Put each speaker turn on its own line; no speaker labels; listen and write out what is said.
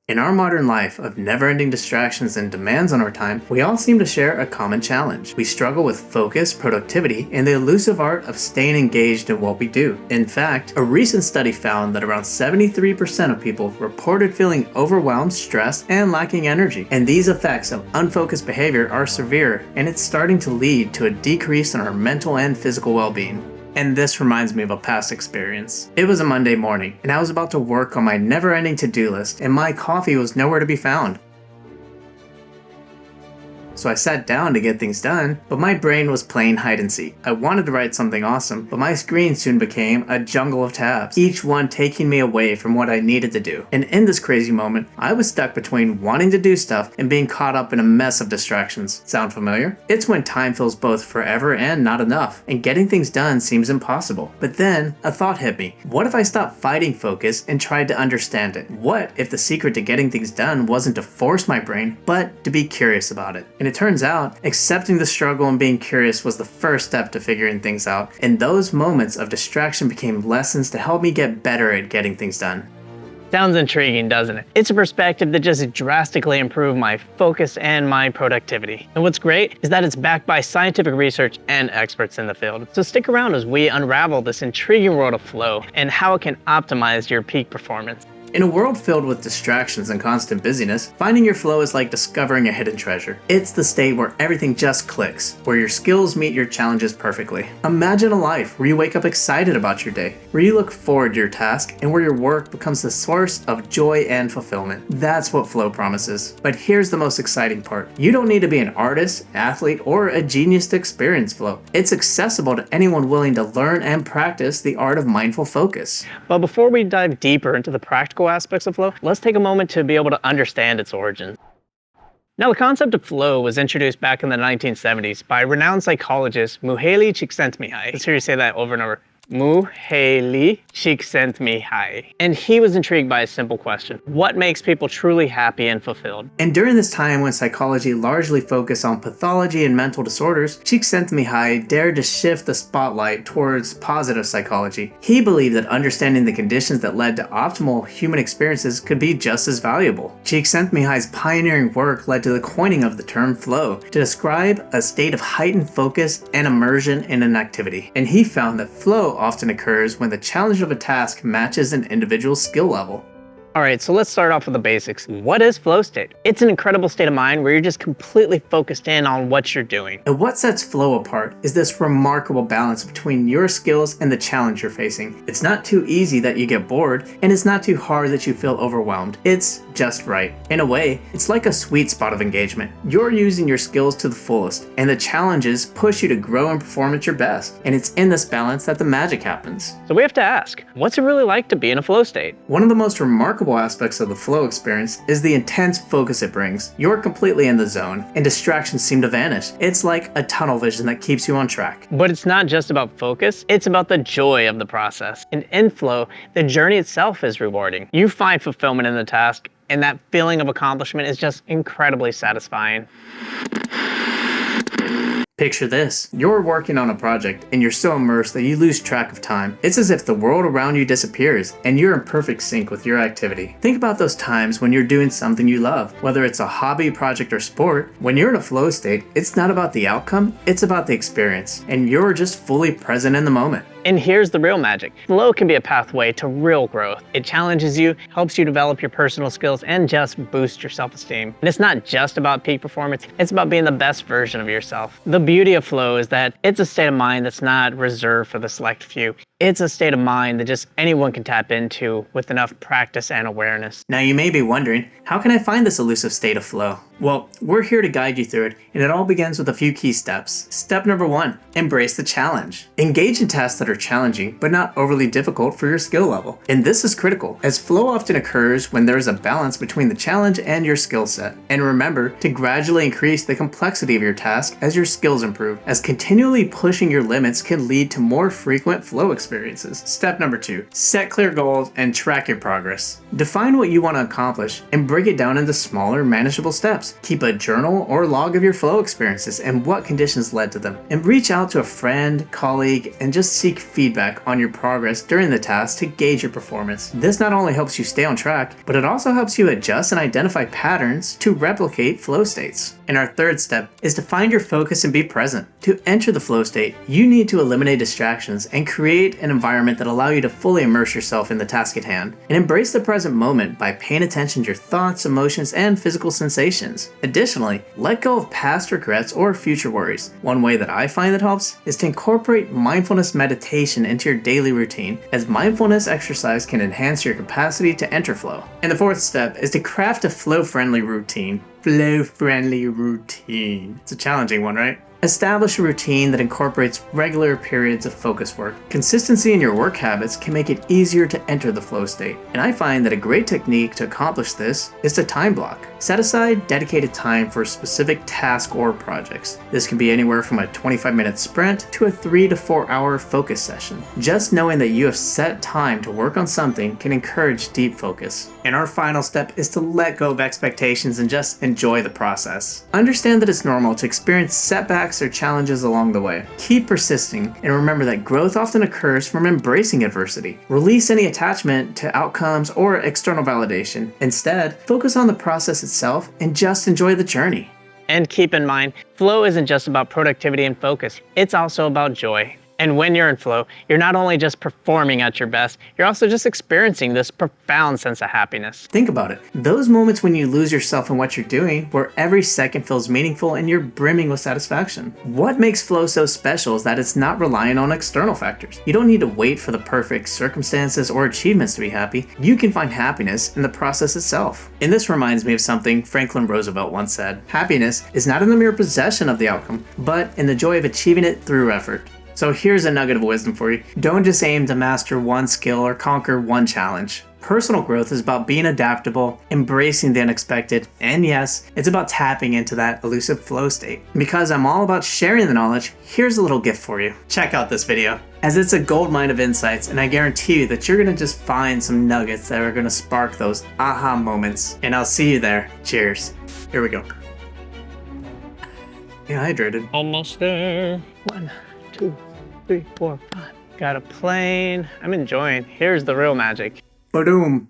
In our modern life of never-ending distractions and demands on our time, we all seem to share a common challenge. We struggle with focus, productivity, and the elusive art of staying engaged in what we do. In fact, a recent study found that around 73% of people reported feeling overwhelmed, stressed, and lacking energy. And these effects of unfocused behavior are severe, and it's starting to lead to a decrease in our mental and physical well-being. And this reminds me of a past experience. It was a Monday morning, and I was about to work on my never-ending to-do list, and my coffee was nowhere to be found. So I sat down to get things done, but my brain was playing hide and seek. I wanted to write something awesome, but my screen soon became a jungle of tabs, each one taking me away from what I needed to do. And in this crazy moment, I was stuck between wanting to do stuff and being caught up in a mess of distractions. Sound familiar? It's when time feels both forever and not enough, and getting things done seems impossible. But then, a thought hit me. What if I stopped fighting focus and tried to understand it? What if the secret to getting things done wasn't to force my brain, but to be curious about it? And it turns out, accepting the struggle and being curious was the first step to figuring things out, and those moments of distraction became lessons to help me get better at getting things done.
Sounds intriguing, doesn't it? It's a perspective that just drastically improved my focus and my productivity. And what's great is that it's backed by scientific research and experts in the field. So stick around as we unravel this intriguing world of flow and how it can optimize your peak performance.
In a world filled with distractions and constant busyness, finding your flow is like discovering a hidden treasure. It's the state where everything just clicks, where your skills meet your challenges perfectly. Imagine a life where you wake up excited about your day, where you look forward to your task, and where your work becomes the source of joy and fulfillment. That's what flow promises. But here's the most exciting part. You don't need to be an artist, athlete, or a genius to experience flow. It's accessible to anyone willing to learn and practice the art of mindful focus.
But before we dive deeper into the practical aspects of flow, let's take a moment to be able to understand its origins. Now, the concept of flow was introduced back in the 1970s by renowned psychologist Mihaly Csikszentmihalyi. Let's hear you say that over and over. Mihaly Csikszentmihalyi. And he was intrigued by a simple question. What makes people truly happy and fulfilled?
And during this time when psychology largely focused on pathology and mental disorders, Csikszentmihalyi dared to shift the spotlight towards positive psychology. He believed that understanding the conditions that led to optimal human experiences could be just as valuable. Csikszentmihalyi's pioneering work led to the coining of the term flow to describe a state of heightened focus and immersion in an activity. And he found that flow often occurs when the challenge of a task matches an individual's skill level.
Alright, so let's start off with the basics. What is flow state? It's an incredible state of mind where you're just completely focused in on what you're doing.
And what sets flow apart is this remarkable balance between your skills and the challenge you're facing. It's not too easy that you get bored, and it's not too hard that you feel overwhelmed. It's just right. In a way, it's like a sweet spot of engagement. You're using your skills to the fullest, and the challenges push you to grow and perform at your best. And it's in this balance that the magic happens.
So we have to ask, what's it really like to be in a flow state?
One of the most remarkable aspects of the flow experience is the intense focus it brings. You're completely in the zone, and distractions seem to vanish. It's like a tunnel vision that keeps you on track.
But it's not just about focus, it's about the joy of the process. And in flow, the journey itself is rewarding. You find fulfillment in the task, and that feeling of accomplishment is just incredibly satisfying.
Picture this. You're working on a project and you're so immersed that you lose track of time. It's as if the world around you disappears and you're in perfect sync with your activity. Think about those times when you're doing something you love, whether it's a hobby, project, or sport. When you're in a flow state, it's not about the outcome, it's about the experience, and you're just fully present in the moment.
And here's the real magic. Flow can be a pathway to real growth. It challenges you, helps you develop your personal skills, and just boost your self-esteem. And it's not just about peak performance, it's about being the best version of yourself. The beauty of flow is that it's a state of mind that's not reserved for the select few. It's a state of mind that just anyone can tap into with enough practice and awareness.
Now you may be wondering, how can I find this elusive state of flow? Well, we're here to guide you through it, and it all begins with a few key steps. Step number 1, embrace the challenge. Engage in tasks that are challenging, but not overly difficult for your skill level. And this is critical, as flow often occurs when there is a balance between the challenge and your skill set. And remember to gradually increase the complexity of your task as your skills improve, as continually pushing your limits can lead to more frequent flow experiences. experiences. Step number 2, set clear goals and track your progress. Define what you want to accomplish and break it down into smaller, manageable steps. Keep a journal or log of your flow experiences and what conditions led to them. And reach out to a friend, colleague, and just seek feedback on your progress during the task to gauge your performance. This not only helps you stay on track, but it also helps you adjust and identify patterns to replicate flow states. And our third step is to find your focus and be present. To enter the flow state, you need to eliminate distractions and create an environment that allows you to fully immerse yourself in the task at hand. And embrace the present moment by paying attention to your thoughts, emotions, and physical sensations. Additionally, let go of past regrets or future worries. One way that I find that helps is to incorporate mindfulness meditation into your daily routine, as mindfulness exercise can enhance your capacity to enter flow. And the fourth step is to craft a flow-friendly routine. Flow-friendly routine. It's a challenging one, right? Establish a routine that incorporates regular periods of focus work. Consistency in your work habits can make it easier to enter the flow state. And I find that a great technique to accomplish this is to time block. Set aside dedicated time for a specific task or projects. This can be anywhere from a 25-minute sprint to a 3 to 4 hour focus session. Just knowing that you have set time to work on something can encourage deep focus. And our final step is to let go of expectations and just enjoy the process. Understand that it's normal to experience setbacks or challenges along the way. Keep persisting and remember that growth often occurs from embracing adversity. Release any attachment to outcomes or external validation. Instead, focus on the process itself and just enjoy the journey.
And keep in mind, flow isn't just about productivity and focus, it's also about joy. And when you're in flow, you're not only just performing at your best, you're also just experiencing this profound sense of happiness.
Think about it. Those moments when you lose yourself in what you're doing, where every second feels meaningful and you're brimming with satisfaction. What makes flow so special is that it's not reliant on external factors. You don't need to wait for the perfect circumstances or achievements to be happy. You can find happiness in the process itself. And this reminds me of something Franklin Roosevelt once said. Happiness is not in the mere possession of the outcome, but in the joy of achieving it through effort. So here's a nugget of wisdom for you. Don't just aim to master one skill or conquer one challenge. Personal growth is about being adaptable, embracing the unexpected, and yes, it's about tapping into that elusive flow state. Because I'm all about sharing the knowledge, here's a little gift for you. Check out this video, as it's a goldmine of insights, and I guarantee you that you're gonna just find some nuggets that are gonna spark those aha moments. And I'll see you there. Cheers. Here we go. Get hydrated.
Almost there. 1, 2, 3, 4, 5. Got a plane. I'm enjoying. Here's the real magic.
Boom.